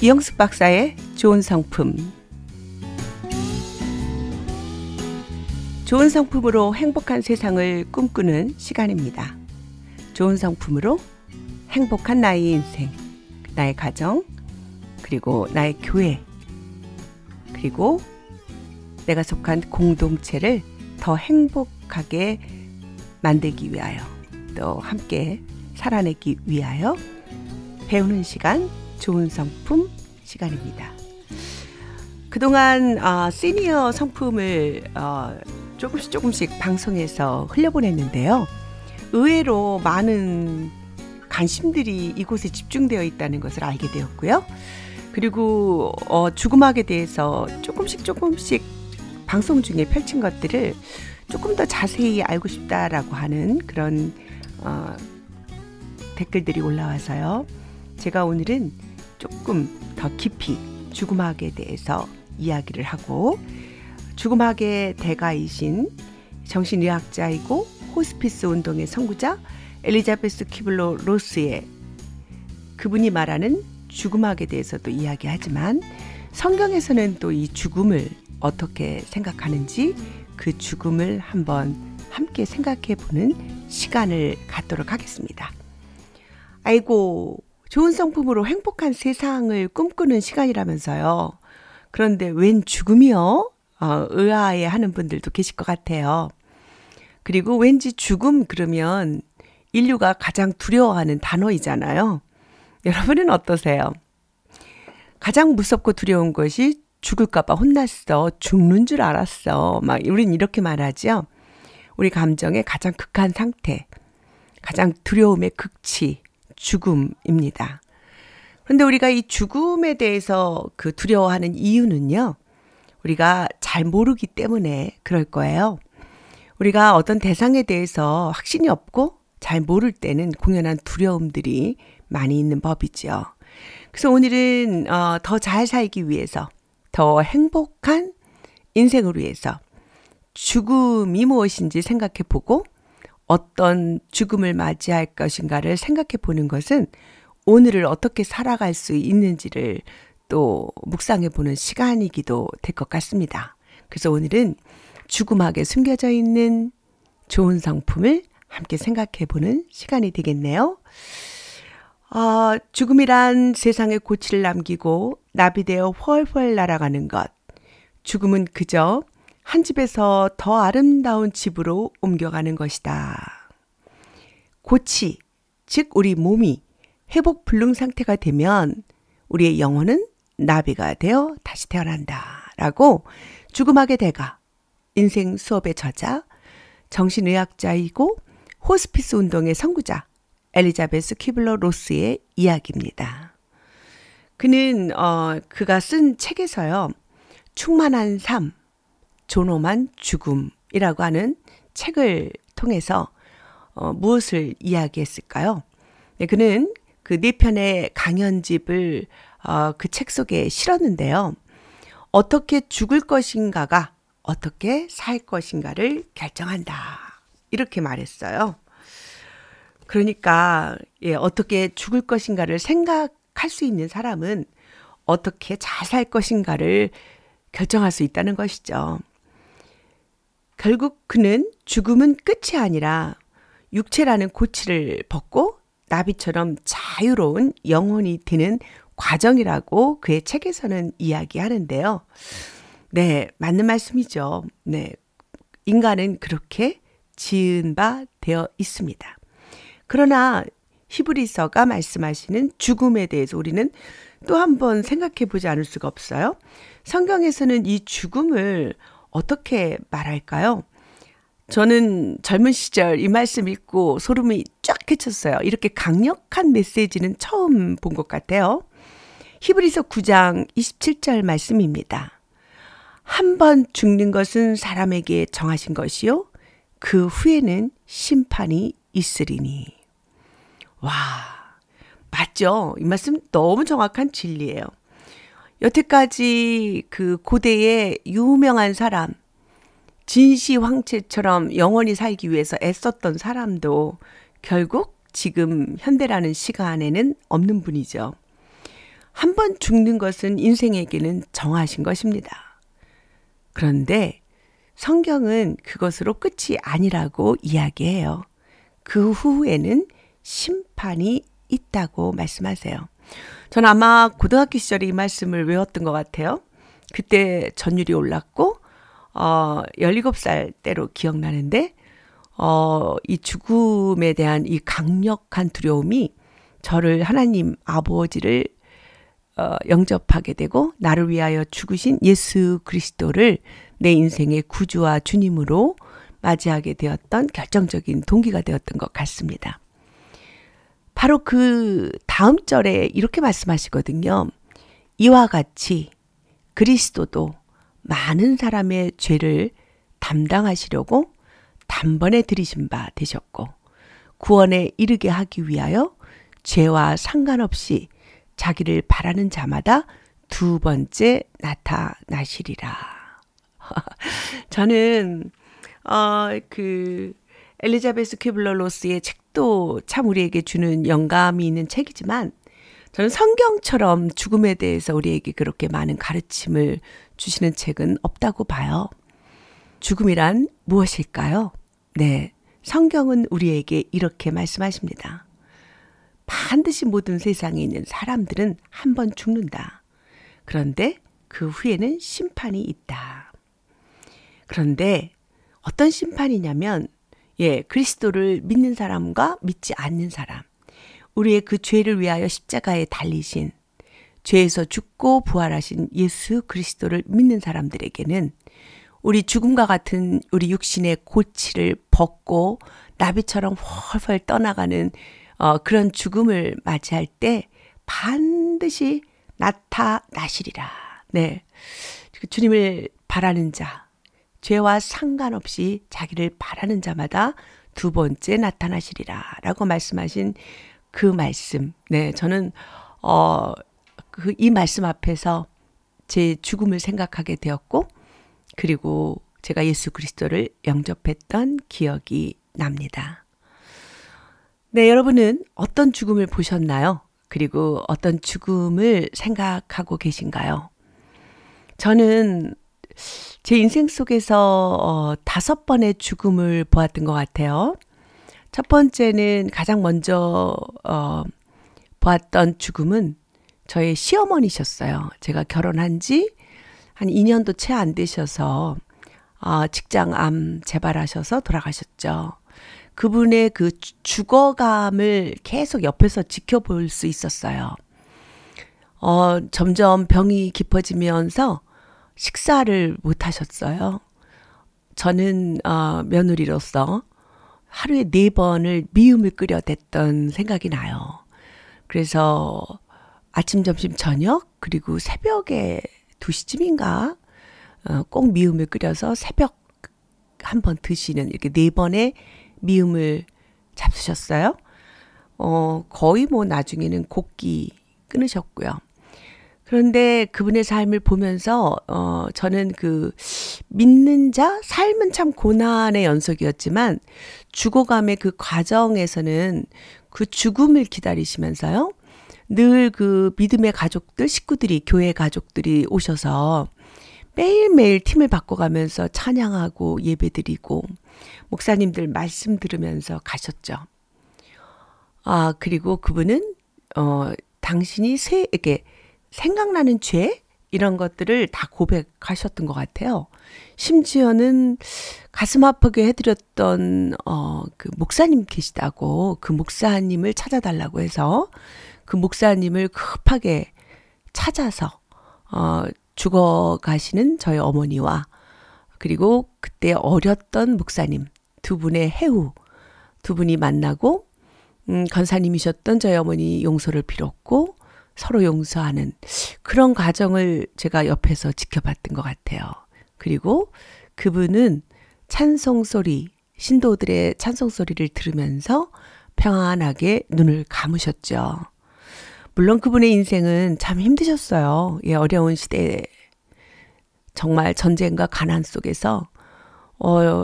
이영숙 박사의 좋은 성품. 좋은 성품으로 행복한 세상을 꿈꾸는 시간입니다. 좋은 성품으로 행복한 나의 인생, 나의 가정, 그리고 나의 교회, 그리고 내가 속한 공동체를 더 행복하게 만들기 위하여, 또 함께 살아내기 위하여 배우는 시간, 좋은 성품 시간입니다. 그동안 시니어 성품을 조금씩 방송에서 흘려보냈는데요. 의외로 많은 관심들이 이곳에 집중되어 있다는 것을 알게 되었고요. 그리고 죽음학에 대해서 조금씩 방송 중에 펼친 것들을 조금 더 자세히 알고 싶다라고 하는 그런 댓글들이 올라와서요. 제가 오늘은 조금 더 깊이 죽음학에 대해서 이야기를 하고, 죽음학의 대가이신 정신의학자이고 호스피스 운동의 선구자 엘리자베스 퀴블러 로스의 그분이 말하는 죽음학에 대해서도 이야기하지만, 성경에서는 또 이 죽음을 어떻게 생각하는지 그 죽음을 한번 함께 생각해 보는 시간을 갖도록 하겠습니다. 아이고, 좋은 성품으로 행복한 세상을 꿈꾸는 시간이라면서요. 그런데 웬 죽음이요? 의아해 하는 분들도 계실 것 같아요. 그리고 왠지 죽음 그러면 인류가 가장 두려워하는 단어이잖아요. 여러분은 어떠세요? 가장 무섭고 두려운 것이 죽을까 봐 혼났어, 죽는 줄 알았어, 막 우린 이렇게 말하죠. 우리 감정의 가장 극한 상태, 가장 두려움의 극치, 죽음입니다. 그런데 우리가 이 죽음에 대해서 그 두려워하는 이유는요, 우리가 잘 모르기 때문에 그럴 거예요. 우리가 어떤 대상에 대해서 확신이 없고 잘 모를 때는 공연한 두려움들이 많이 있는 법이죠. 그래서 오늘은 더 잘 살기 위해서, 더 행복한 인생을 위해서 죽음이 무엇인지 생각해 보고 어떤 죽음을 맞이할 것인가를 생각해 보는 것은 오늘을 어떻게 살아갈 수 있는지를 또 묵상해 보는 시간이기도 될 것 같습니다. 그래서 오늘은 죽음학에 숨겨져 있는 좋은 성품을 함께 생각해 보는 시간이 되겠네요. 죽음이란 세상에 고치를 남기고 나비되어 훨훨 날아가는 것. 죽음은 그저 한 집에서 더 아름다운 집으로 옮겨가는 것이다. 고치, 즉 우리 몸이 회복 불능 상태가 되면 우리의 영혼은 나비가 되어 다시 태어난다 라고 죽음학의 대가, 인생 수업의 저자, 정신의학자이고 호스피스 운동의 선구자 엘리자베스 퀴블러 로스의 이야기입니다. 그는 그가 쓴 책에서요, 충만한 삶, 존엄한 죽음이라고 하는 책을 통해서 무엇을 이야기했을까요? 네, 그는 그 4편의 강연집을 그 책 속에 실었는데요. 어떻게 죽을 것인가가 어떻게 살 것인가를 결정한다, 이렇게 말했어요. 그러니까 어떻게 죽을 것인가를 생각할 수 있는 사람은 어떻게 잘 살 것인가를 결정할 수 있다는 것이죠. 결국 그는 죽음은 끝이 아니라 육체라는 고치를 벗고 나비처럼 자유로운 영혼이 되는 과정이라고 그의 책에서는 이야기하는데요. 네, 맞는 말씀이죠. 네, 인간은 그렇게 지은 바 되어 있습니다. 그러나 히브리서가 말씀하시는 죽음에 대해서 우리는 또 한 번 생각해 보지 않을 수가 없어요. 성경에서는 이 죽음을 어떻게 말할까요? 저는 젊은 시절 이 말씀 읽고 소름이 쫙 끼쳤어요. 이렇게 강력한 메시지는 처음 본 것 같아요. 히브리서 9장 27절 말씀입니다. 한 번 죽는 것은 사람에게 정하신 것이요, 그 후에는 심판이 있으리니. 와, 맞죠? 이 말씀 너무 정확한 진리예요. 여태까지 그 고대의 유명한 사람, 진시황체처럼 영원히 살기 위해서 애썼던 사람도 결국 지금 현대라는 시간에는 없는 분이죠. 한 번 죽는 것은 인생에게는 정하신 것입니다. 그런데 성경은 그것으로 끝이 아니라고 이야기해요. 그 후에는 심판이 있다고 말씀하세요. 전 아마 고등학교 시절에 이 말씀을 외웠던 것 같아요. 그때 전율이 올랐고 17살 때로 기억나는데 이 죽음에 대한 이 강력한 두려움이 저를 하나님 아버지를 영접하게 되고 나를 위하여 죽으신 예수 그리스도를 내 인생의 구주와 주님으로 맞이하게 되었던 결정적인 동기가 되었던 것 같습니다. 바로 그 다음 절에 이렇게 말씀하시거든요. 이와 같이 그리스도도 많은 사람의 죄를 담당하시려고 단번에 들이신 바 되셨고 구원에 이르게 하기 위하여 죄와 상관없이 자기를 바라는 자마다 두 번째 나타나시리라. 저는 그 엘리자베스 큐블러 로스의 책도 참 우리에게 주는 영감이 있는 책이지만 저는 성경처럼 죽음에 대해서 우리에게 그렇게 많은 가르침을 주시는 책은 없다고 봐요. 죽음이란 무엇일까요? 네, 성경은 우리에게 이렇게 말씀하십니다. 반드시 모든 세상에 있는 사람들은 한 번 죽는다. 그런데 그 후에는 심판이 있다. 그런데 어떤 심판이냐면 그리스도를 믿는 사람과 믿지 않는 사람, 우리의 그 죄를 위하여 십자가에 달리신 죄에서 죽고 부활하신 예수 그리스도를 믿는 사람들에게는 우리 죽음과 같은 우리 육신의 고치를 벗고 나비처럼 훨훨 떠나가는 그런 죽음을 맞이할 때 반드시 나타나시리라. 네, 주님을 바라는 자, 죄와 상관없이 자기를 바라는 자마다 두 번째 나타나시리라 라고 말씀하신 그 말씀. 네, 저는 이 말씀 앞에서 제 죽음을 생각하게 되었고 그리고 제가 예수 그리스도를 영접했던 기억이 납니다. 네, 여러분은 어떤 죽음을 보셨나요? 그리고 어떤 죽음을 생각하고 계신가요? 저는 제 인생 속에서 5번의 죽음을 보았던 것 같아요. 첫 번째는 가장 먼저 보았던 죽음은 저의 시어머니셨어요. 제가 결혼한 지 한 2년도 채 안 되셔서 직장암 재발하셔서 돌아가셨죠. 그분의 그 죽어감을 계속 옆에서 지켜볼 수 있었어요. 점점 병이 깊어지면서 식사를 못 하셨어요. 저는 며느리로서 하루에 4번을 미음을 끓여댔던 생각이 나요. 그래서 아침, 점심, 저녁 그리고 새벽에 2시쯤인가 꼭 미음을 끓여서 새벽 한 번 드시는 이렇게 4번의 미음을 잡수셨어요. 거의 뭐 나중에는 곡기 끊으셨고요. 그런데 그분의 삶을 보면서 저는 그 믿는 자, 삶은 참 고난의 연속이었지만 죽어감의 그 과정에서는 그 죽음을 기다리시면서요. 늘 그 믿음의 가족들, 식구들이, 교회 가족들이 오셔서 매일매일 팀을 바꿔가면서 찬양하고 예배드리고 목사님들 말씀 들으면서 가셨죠. 그리고 그분은 당신이 이렇게 생각나는 죄 이런 것들을 다 고백하셨던 것 같아요. 심지어는 가슴 아프게 해드렸던 그 목사님 계시다고 그 목사님을 찾아달라고 해서 그 목사님을 급하게 찾아서 죽어가시는 저희 어머니와 그리고 그때 어렸던 목사님 두 분의 해후 두 분이 만나고 권사님이셨던 저희 어머니 용서를 빌었고 서로 용서하는 그런 과정을 제가 옆에서 지켜봤던 것 같아요. 그리고 그분은 찬송소리, 신도들의 찬송소리를 들으면서 평안하게 눈을 감으셨죠. 물론 그분의 인생은 참 힘드셨어요. 어려운 시대에 정말 전쟁과 가난 속에서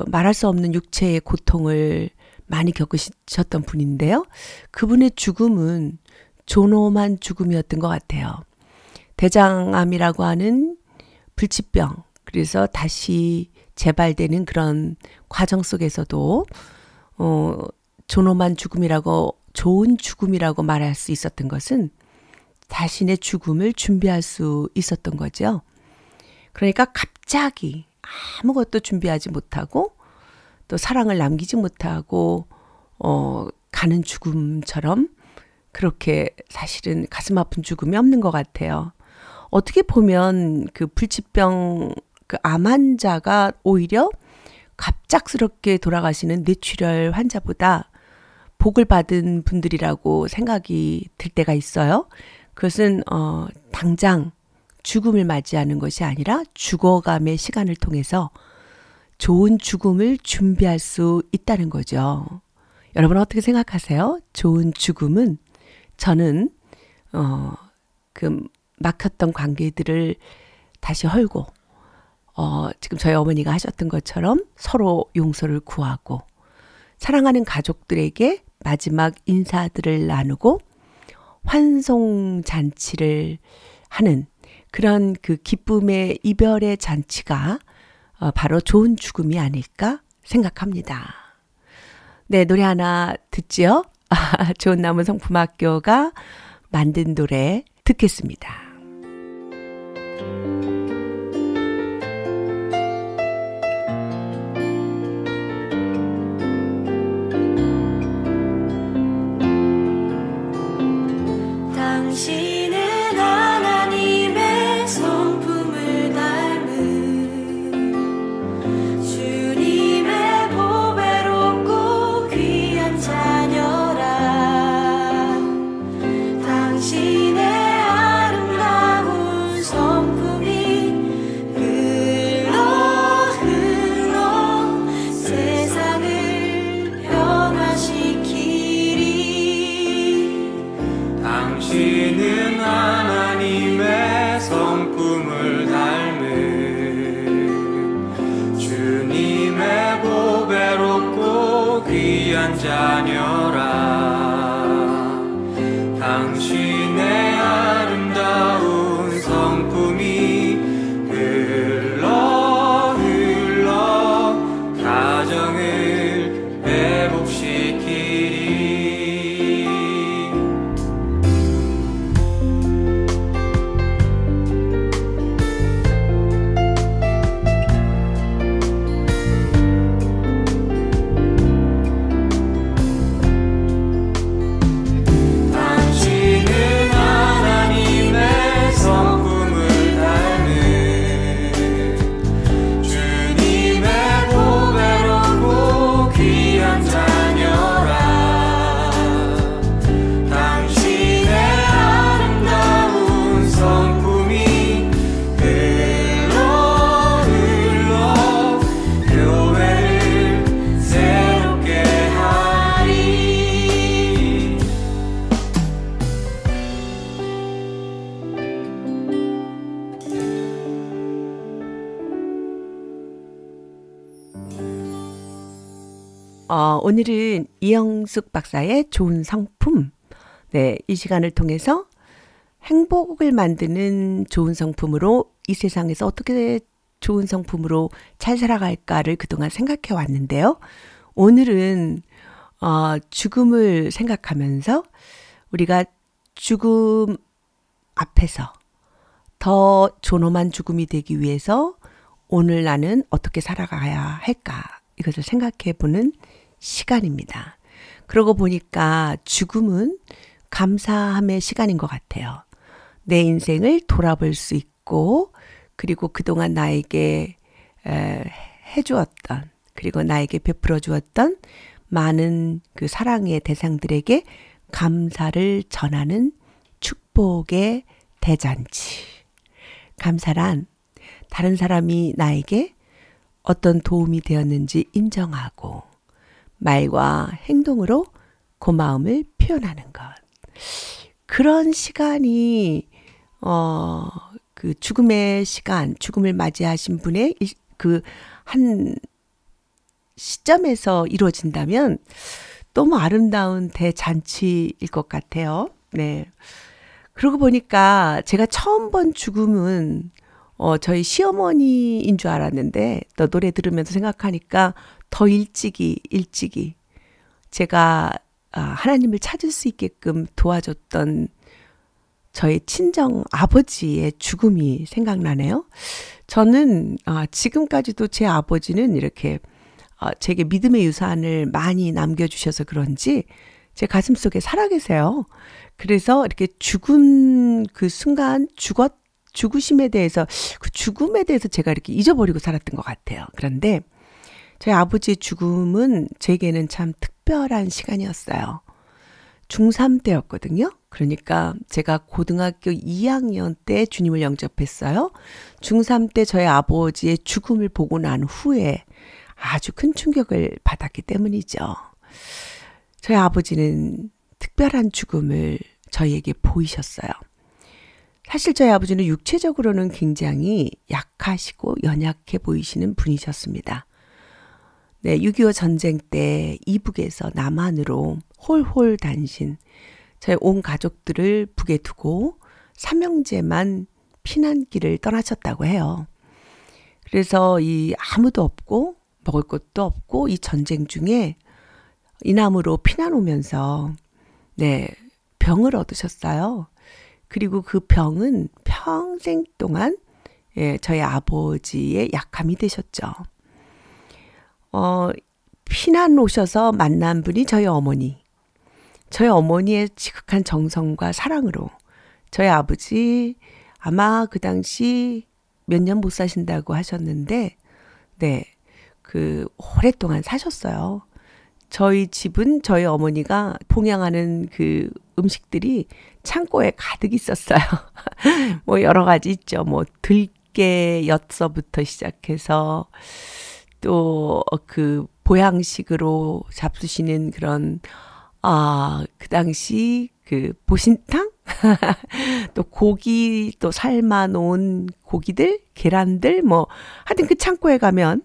말할 수 없는 육체의 고통을 많이 겪으셨던 분인데요. 그분의 죽음은 존엄한 죽음이었던 것 같아요. 대장암이라고 하는 불치병, 그래서 다시 재발되는 그런 과정 속에서도 존엄한 죽음이라고, 좋은 죽음이라고 말할 수 있었던 것은 자신의 죽음을 준비할 수 있었던 거죠. 그러니까 갑자기 아무것도 준비하지 못하고 또 사랑을 남기지 못하고 가는 죽음처럼 그렇게 사실은 가슴 아픈 죽음이 없는 것 같아요. 어떻게 보면 그 불치병 그 암 환자가 오히려 갑작스럽게 돌아가시는 뇌출혈 환자보다 복을 받은 분들이라고 생각이 들 때가 있어요. 그것은 당장 죽음을 맞이하는 것이 아니라 죽어감의 시간을 통해서 좋은 죽음을 준비할 수 있다는 거죠. 여러분 어떻게 생각하세요? 좋은 죽음은 저는 그 막혔던 관계들을 다시 헐고 지금 저희 어머니가 하셨던 것처럼 서로 용서를 구하고 사랑하는 가족들에게 마지막 인사들을 나누고 환송잔치를 하는 그런 그 기쁨의 이별의 잔치가 바로 좋은 죽음이 아닐까 생각합니다. 네, 노래 하나 듣지요? 좋은 나무 성품학교가 만든 노래 듣겠습니다. 당신은 하나님의 성품을 닮은 주님의 보배롭고 귀한 자녀라. 당신의 아름다운 성품이 흘러 세상을 변화시키리. 당신은 하나님의 성품을 닮은 주님의 보배롭고 귀한 자녀라. 당신의 아름다운 성품이 흘러 가정을 회복시키리. 당신은 하나님의 성품을 닮은 주님의 보배롭고 귀한 자녀라. 당신의 아름다운 성품이 흘러 교회를 새롭게 하리. 오늘은 이영숙 박사의 좋은 성품, 네, 이 시간을 통해서 행복을 만드는 좋은 성품으로 이 세상에서 어떻게 좋은 성품으로 잘 살아갈까를 그동안 생각해 왔는데요. 오늘은 죽음을 생각하면서 우리가 죽음 앞에서 더 존엄한 죽음이 되기 위해서 오늘 나는 어떻게 살아가야 할까, 이것을 생각해 보는 시간입니다. 그러고 보니까 죽음은 감사함의 시간인 것 같아요. 내 인생을 돌아볼 수 있고, 그리고 그동안 나에게 해주었던, 그리고 나에게 베풀어 주었던 많은 그 사랑의 대상들에게 감사를 전하는 축복의 대잔치. 감사란 다른 사람이 나에게 어떤 도움이 되었는지 인정하고 말과 행동으로 고마움을 표현하는 것. 그런 시간이 그 죽음의 시간, 죽음을 맞이하신 분의 그 한 시점에서 이루어진다면 너무 아름다운 대잔치일 것 같아요. 네. 그러고 보니까 제가 처음 본 죽음은 저희 시어머니인 줄 알았는데 또 노래 들으면서 생각하니까 더 일찍이 제가 하나님을 찾을 수 있게끔 도와줬던 저희 친정 아버지의 죽음이 생각나네요. 저는 지금까지도 제 아버지는 이렇게 제게 믿음의 유산을 많이 남겨주셔서 그런지 제 가슴 속에 살아계세요. 그래서 이렇게 죽은 그 순간 죽으심에 대해서 그 죽음에 대해서 제가 이렇게 잊어버리고 살았던 것 같아요. 그런데 저희 아버지의 죽음은 제게는 참 특별한 시간이었어요. 중3 때였거든요. 그러니까 제가 고등학교 2학년 때 주님을 영접했어요. 중3 때 저희 아버지의 죽음을 보고 난 후에 아주 큰 충격을 받았기 때문이죠. 저희 아버지는 특별한 죽음을 저희에게 보이셨어요. 사실 저희 아버지는 육체적으로는 굉장히 약하시고 연약해 보이시는 분이셨습니다. 네, 6.25 전쟁 때 이북에서 남한으로 홀홀 단신 저희 온 가족들을 북에 두고 삼형제만 피난길을 떠나셨다고 해요. 그래서 이 아무도 없고 먹을 것도 없고 이 전쟁 중에 이남으로 피난 오면서 네, 병을 얻으셨어요. 그리고 그 병은 평생 동안 저희 아버지의 약함이 되셨죠. 피난 오셔서 만난 분이 저희 어머니. 저희 어머니의 지극한 정성과 사랑으로 저희 아버지 아마 그 당시 몇 년 못 사신다고 하셨는데 네, 그 오랫동안 사셨어요. 저희 집은 저희 어머니가 봉양하는 그 음식들이 창고에 가득 있었어요. 뭐 여러 가지 있죠. 뭐 들깨 엿서부터 시작해서 또 그 보양식으로 잡수시는 그런 그 당시 그 보신탕? 또 고기 또 삶아 놓은 고기들, 계란들 뭐 하여튼 그 창고에 가면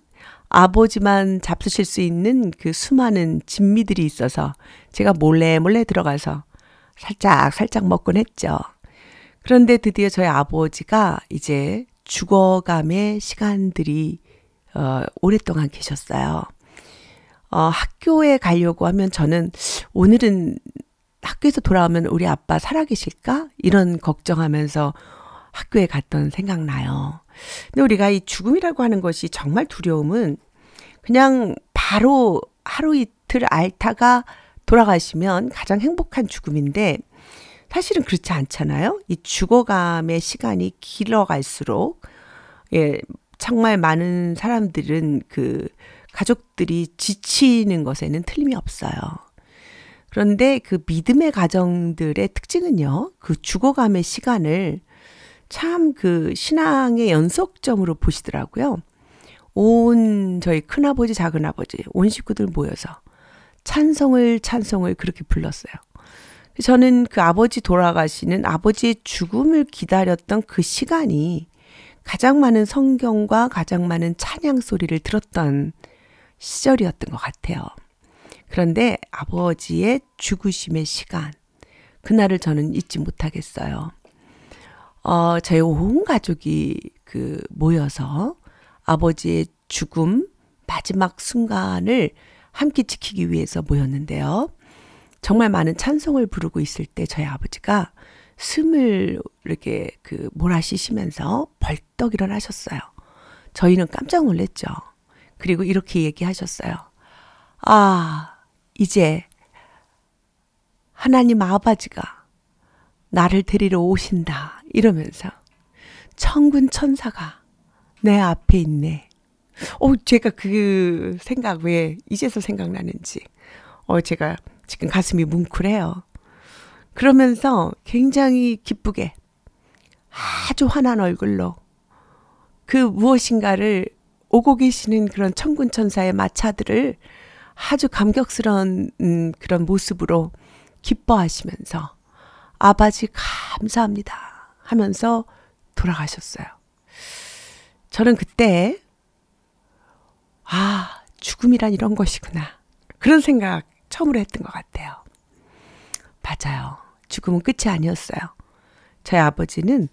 아버지만 잡수실 수 있는 그 수많은 진미들이 있어서 제가 몰래 들어가서 살짝 먹곤 했죠. 그런데 드디어 저희 아버지가 이제 죽어감의 시간들이 오랫동안 계셨어요. 학교에 가려고 하면 저는 오늘은 학교에서 돌아오면 우리 아빠 살아계실까? 이런 걱정하면서 학교에 갔던 생각나요. 근데 우리가 이 죽음이라고 하는 것이 정말 두려움은 그냥 바로 하루 이틀 앓다가 돌아가시면 가장 행복한 죽음인데 사실은 그렇지 않잖아요. 이 죽어감의 시간이 길어갈수록 정말 많은 사람들은 그 가족들이 지치는 것에는 틀림이 없어요. 그런데 그 믿음의 가정들의 특징은요, 그 죽어감의 시간을 참 그 신앙의 연속점으로 보시더라고요. 온 저희 큰아버지, 작은아버지, 온 식구들 모여서 찬송을 그렇게 불렀어요. 저는 그 아버지 돌아가시는 아버지의 죽음을 기다렸던 그 시간이 가장 많은 성경과 가장 많은 찬양 소리를 들었던 시절이었던 것 같아요. 그런데 아버지의 죽으심의 시간, 그날을 저는 잊지 못하겠어요. 저희 온 가족이 그 모여서 아버지의 죽음 마지막 순간을 함께 지키기 위해서 모였는데요. 정말 많은 찬송을 부르고 있을 때 저희 아버지가 숨을 이렇게 그 몰아쉬시면서 벌떡 일어나셨어요. 저희는 깜짝 놀랐죠. 그리고 이렇게 얘기하셨어요. 이제 하나님 아버지가 나를 데리러 오신다. 이러면서 천군 천사가 내 앞에 있네. 제가 그 생각 왜 이제서 생각나는지 제가 지금 가슴이 뭉클해요. 그러면서 굉장히 기쁘게 아주 환한 얼굴로 그 무엇인가를 오고 계시는 그런 천군 천사의 마차들을 아주 감격스러운 그런 모습으로 기뻐하시면서 아버지 감사합니다 하면서 돌아가셨어요. 저는 그때 죽음이란 이런 것이구나. 그런 생각 처음으로 했던 것 같아요. 맞아요. 죽음은 끝이 아니었어요. 저희 아버지는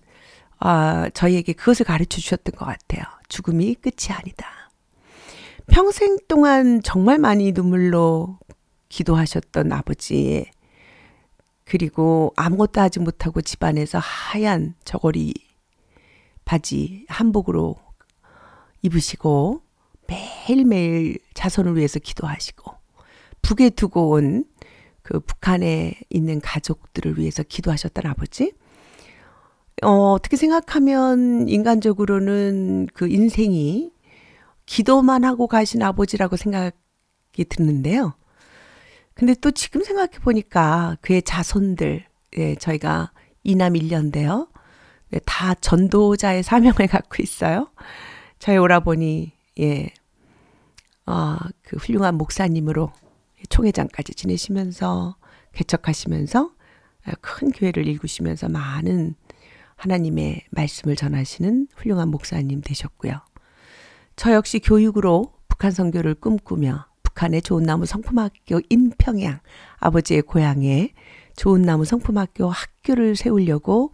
저희에게 그것을 가르쳐 주셨던 것 같아요. 죽음이 끝이 아니다. 평생 동안 정말 많이 눈물로 기도하셨던 아버지, 그리고 아무것도 하지 못하고 집안에서 하얀 저고리 바지 한복으로 입으시고 매일매일 자손을 위해서 기도하시고 북에 두고 온 그 북한에 있는 가족들을 위해서 기도하셨던 아버지. 어떻게 생각하면 인간적으로는 그 인생이 기도만 하고 가신 아버지라고 생각이 드는데요. 근데 또 지금 생각해 보니까 그의 자손들, 저희가 이남 1녀인데요. 다 전도자의 사명을 갖고 있어요. 저희 오라버니, 그 훌륭한 목사님으로 총회장까지 지내시면서 개척하시면서 큰 교회를 일구시면서 많은 하나님의 말씀을 전하시는 훌륭한 목사님 되셨고요. 저 역시 교육으로 북한 선교를 꿈꾸며 북한의 좋은나무 성품학교 인평양, 아버지의 고향에 좋은나무 성품학교 학교를 세우려고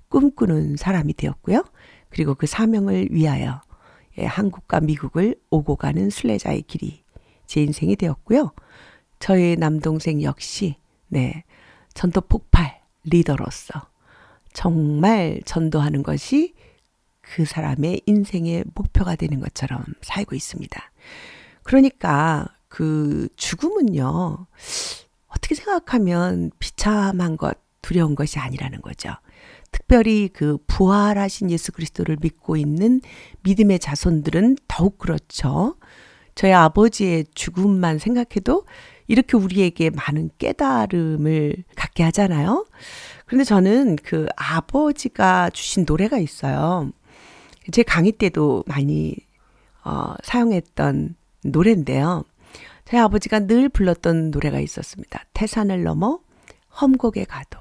꿈꾸는 사람이 되었고요. 그리고 그 사명을 위하여 한국과 미국을 오고 가는 순례자의 길이 제 인생이 되었고요. 저의 남동생 역시 전도 폭발 리더로서 정말 전도하는 것이 그 사람의 인생의 목표가 되는 것처럼 살고 있습니다. 그러니까 그 죽음은요, 어떻게 생각하면 비참한 것, 두려운 것이 아니라는 거죠. 특별히 그 부활하신 예수 그리스도를 믿고 있는 믿음의 자손들은 더욱 그렇죠. 저희 아버지의 죽음만 생각해도 이렇게 우리에게 많은 깨달음을 갖게 하잖아요. 그런데 저는 그 아버지가 주신 노래가 있어요. 제 강의 때도 많이 사용했던 노래인데요. 저희 아버지가 늘 불렀던 노래가 있었습니다. 태산을 넘어 험곡에 가도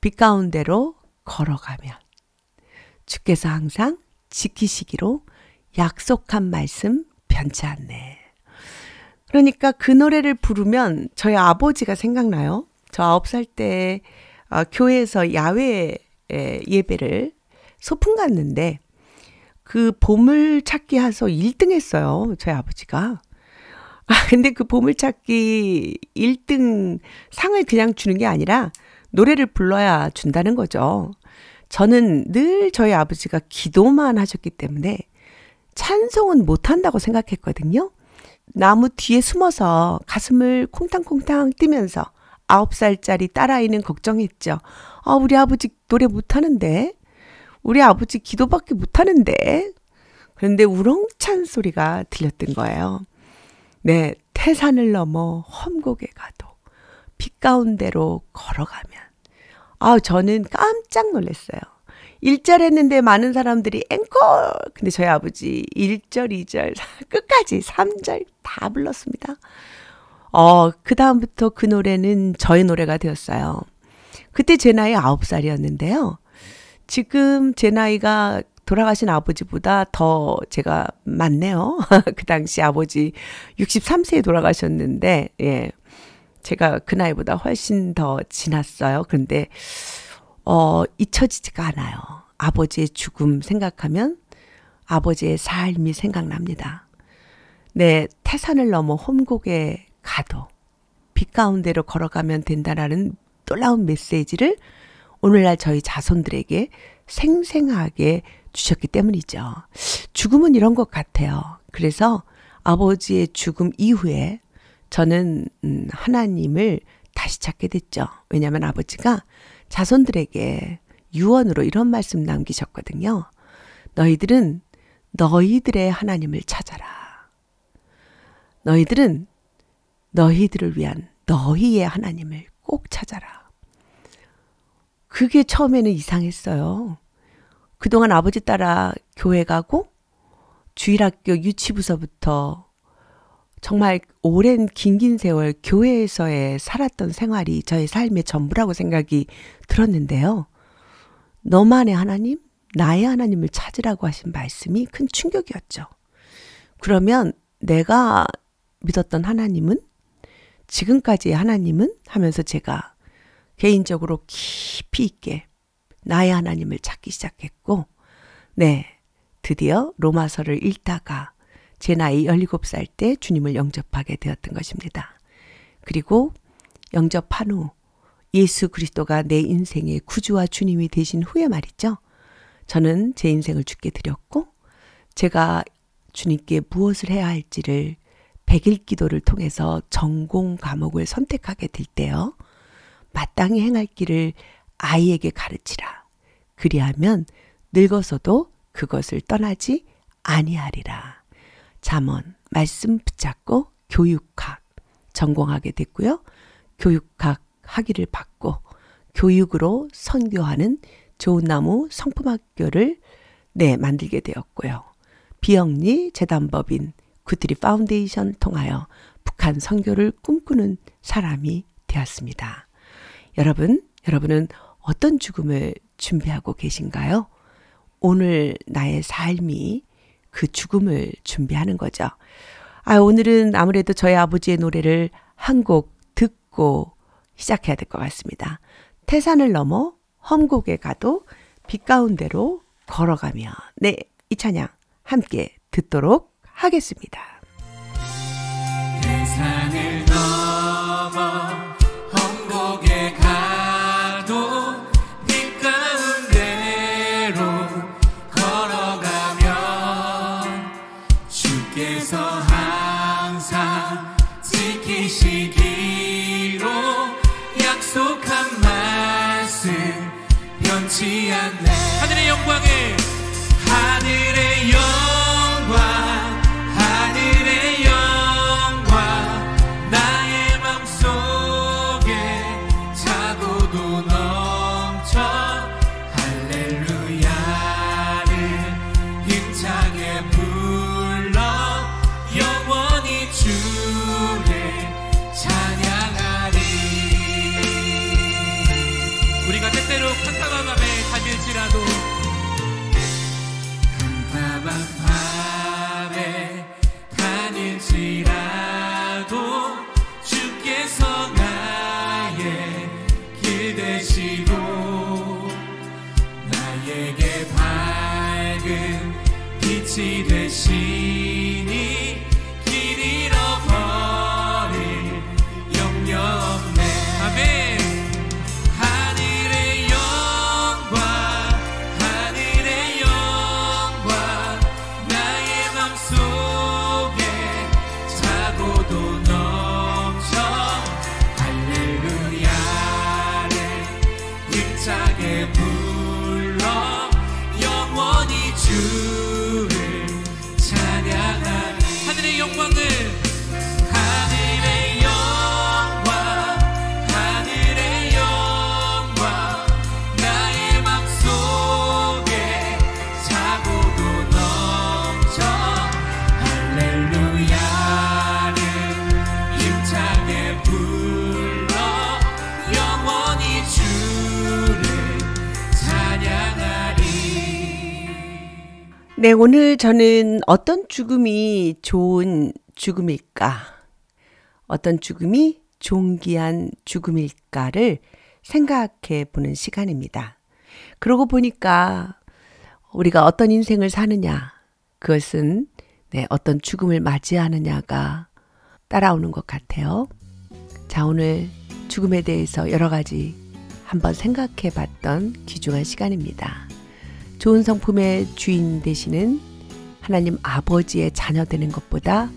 빛 가운데로 걸어가면 주께서 항상 지키시기로 약속한 말씀 변치 않네. 그러니까 그 노래를 부르면 저희 아버지가 생각나요. 저 9살 때 교회에서 야외 예배를 소풍 갔는데 그 보물찾기 해서 1등 했어요. 저희 아버지가. 근데 그 보물찾기 1등 상을 그냥 주는 게 아니라 노래를 불러야 준다는 거죠. 저는 늘 저희 아버지가 기도만 하셨기 때문에 찬송은 못한다고 생각했거든요. 나무 뒤에 숨어서 가슴을 콩탕콩탕 뛰면서 9살짜리 딸아이는 걱정했죠. 우리 아버지 노래 못하는데, 우리 아버지 기도밖에 못하는데. 그런데 우렁찬 소리가 들렸던 거예요. 네, 태산을 넘어 험곡에 가도 빛 가운데로 걸어가면. 저는 깜짝 놀랐어요. 1절 했는데 많은 사람들이 앵콜! 근데 저희 아버지 1절, 2절, 끝까지 3절 다 불렀습니다. 그 다음부터 그 노래는 저의 노래가 되었어요. 그때 제 나이 9살이었는데요. 지금 제 나이가 돌아가신 아버지보다 더 제가 많네요. 그 당시 아버지 63세에 돌아가셨는데, 제가 그 나이보다 훨씬 더 지났어요. 그런데 잊혀지지가 않아요. 아버지의 죽음 생각하면 아버지의 삶이 생각납니다. 네, 태산을 넘어 험곡에 가도 빛 가운데로 걸어가면 된다라는 놀라운 메시지를 오늘날 저희 자손들에게 생생하게 주셨기 때문이죠. 죽음은 이런 것 같아요. 그래서 아버지의 죽음 이후에 저는 하나님을 다시 찾게 됐죠. 왜냐하면 아버지가 자손들에게 유언으로 이런 말씀 남기셨거든요. 너희들은 너희들의 하나님을 찾아라. 너희들은 너희들을 위한 너희의 하나님을 꼭 찾아라. 그게 처음에는 이상했어요. 그동안 아버지 따라 교회 가고 주일학교 유치부서부터 정말 오랜 긴 세월 교회에서의 살았던 생활이 저의 삶의 전부라고 생각이 들었는데요. 너만의 하나님, 나의 하나님을 찾으라고 하신 말씀이 큰 충격이었죠. 그러면 내가 믿었던 하나님은, 지금까지의 하나님은 하면서 제가 개인적으로 깊이 있게 나의 하나님을 찾기 시작했고, 네, 드디어 로마서를 읽다가 제 나이 17살 때 주님을 영접하게 되었던 것입니다. 그리고 영접한 후 예수 그리스도가 내 인생의 구주와 주님이 되신 후에 말이죠. 저는 제 인생을 주께 드렸고, 제가 주님께 무엇을 해야 할지를 100일 기도를 통해서 전공 과목을 선택하게 될 때요. 마땅히 행할 길을 아이에게 가르치라. 그리하면 늙어서도 그것을 떠나지 아니하리라. 잠언 말씀 붙잡고 교육학 전공하게 됐고요. 교육학 학위를 받고 교육으로 선교하는 좋은 나무 성품학교를 만들게 되었고요. 비영리 재단법인 구트리 파운데이션 통하여 북한 선교를 꿈꾸는 사람이 되었습니다. 여러분은 어떤 죽음을 준비하고 계신가요? 오늘 나의 삶이 그 죽음을 준비하는 거죠. 오늘은 아무래도 저희 아버지의 노래를 한 곡 듣고 시작해야 될 것 같습니다. 태산을 넘어 험곡에 가도 빛 가운데로 걸어가며, 네, 이 찬양 함께 듣도록 하겠습니다. 태산을 넘어 험곡에 가도 빛 가운데로 걸어가면 주께서 항상 지키시기로 약속한 말씀 변치 않네. 하늘의 영광을 하늘의 영광 하늘의 영광 나의 맘속에 차고도 넘쳐 할렐루야를 힘차게 불러 영원히 주를 찬양하리. 우리가 때때로 캄캄한 밤에 다닐지라도 캄캄한 밤에 다닐지라도 주께서 나의 길 되시고 나에게 밝은 빛이 되시니 길 잃어버릴 염려 없네. 아멘. 하늘의 영광 하늘의 영광 나의 맘속에 차고도 넘쳐 할렐루야를 힘차게 불러 영원히 주를 찬양하리. 하늘의 영광을 하늘의 영광 하늘의 영광 나의 맘속에 차고도 넘쳐 할렐루야를 힘차게 불러 영원히 주를 찬양하리. 네, 오늘 저는 어떤 죽음이 좋은 죽음일까? 어떤 죽음이 존귀한 죽음일까를 생각해 보는 시간입니다. 그러고 보니까 우리가 어떤 인생을 사느냐, 그것은 어떤 죽음을 맞이하느냐가 따라오는 것 같아요. 자, 오늘 죽음에 대해서 여러 가지 한번 생각해 봤던 귀중한 시간입니다. 좋은 성품의 주인 되시는 하나님 아버지의 자녀 되는 것보다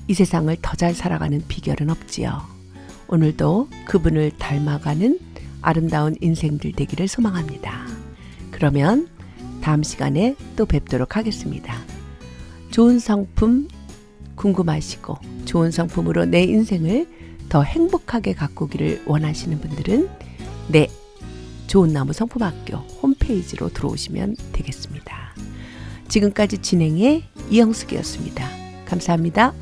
이 세상을 더 잘 살아가는 비결은 없지요. 오늘도 그분을 닮아가는 아름다운 인생들 되기를 소망합니다. 그러면 다음 시간에 또 뵙도록 하겠습니다. 좋은 성품 궁금하시고 좋은 성품으로 내 인생을 더 행복하게 가꾸기를 원하시는 분들은 좋은 나무 성품학교 홈페이지로 들어오시면 되겠습니다. 지금까지 진행의 이영숙이었습니다. 감사합니다.